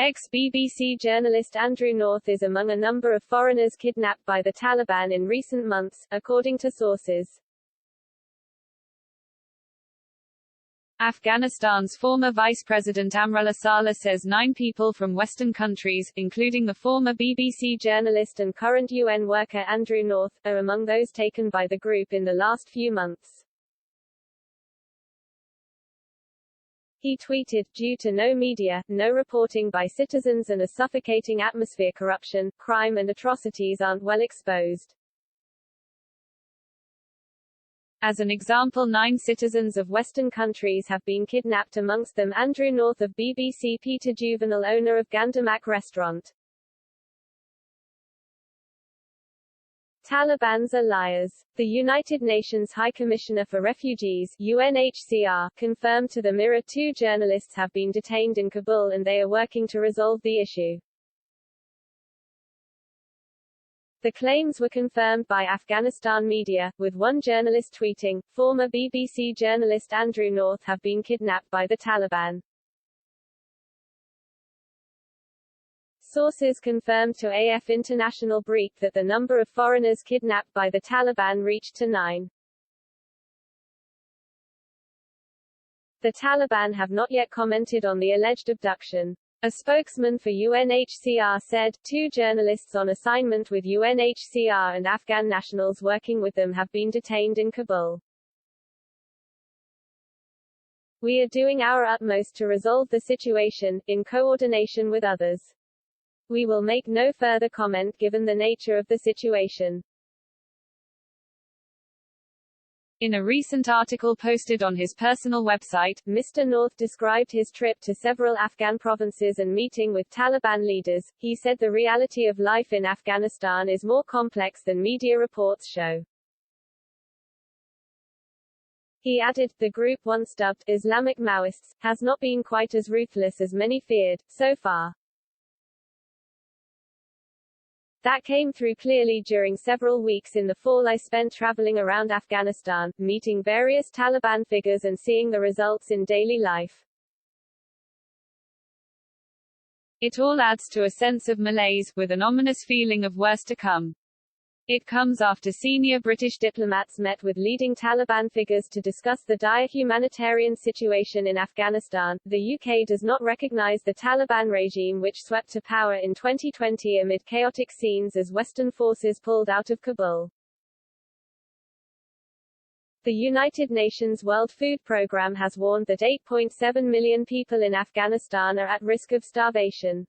Ex-BBC journalist Andrew North is among a number of foreigners kidnapped by the Taliban in recent months, according to sources. Afghanistan's former Vice President Amrullah Saleh says 9 people from Western countries, including the former BBC journalist and current UN worker Andrew North, are among those taken by the group in the last few months. He tweeted, "Due to no media, no reporting by citizens and a suffocating atmosphere, corruption, crime and atrocities aren't well exposed." As an example, 9 citizens of Western countries have been kidnapped, amongst them Andrew North of BBC Peter Juvenile, owner of Gandamak restaurant. Taliban's are liars. The United Nations High Commissioner for Refugees (UNHCR) confirmed to the Mirror 2 journalists have been detained in Kabul and they are working to resolve the issue. The claims were confirmed by Afghanistan media, with one journalist tweeting, "Former BBC journalist Andrew North have been kidnapped by the Taliban." Sources confirmed to AF International Brief that the number of foreigners kidnapped by the Taliban reached to 9. The Taliban have not yet commented on the alleged abduction. A spokesman for UNHCR said, 2 journalists on assignment with UNHCR and Afghan nationals working with them have been detained in Kabul. "We are doing our utmost to resolve the situation, in coordination with others. We will make no further comment given the nature of the situation." In a recent article posted on his personal website, Mr. North described his trip to several Afghan provinces and meeting with Taliban leaders. He said the reality of life in Afghanistan is more complex than media reports show. He added, "The group, once dubbed Islamic Maoists, has not been quite as ruthless as many feared, so far. That came through clearly during several weeks in the fall I spent traveling around Afghanistan, meeting various Taliban figures and seeing the results in daily life. It all adds to a sense of malaise, with an ominous feeling of worse to come. It comes after senior British diplomats met with leading Taliban figures to discuss the dire humanitarian situation in Afghanistan. The UK does not recognise the Taliban regime which swept to power in 2020 amid chaotic scenes as Western forces pulled out of Kabul. The United Nations World Food Programme has warned that 8.7 million people in Afghanistan are at risk of starvation.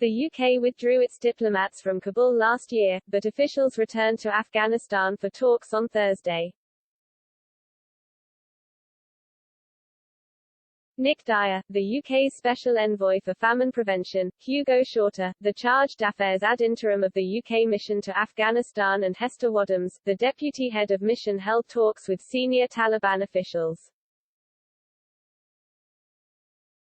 The UK withdrew its diplomats from Kabul last year, but officials returned to Afghanistan for talks on Thursday. Nick Dyer, the UK's Special Envoy for Famine Prevention, Hugo Shorter, the chargé d'affaires ad interim of the UK mission to Afghanistan, and Hester Wadhams, the deputy head of mission, held talks with senior Taliban officials.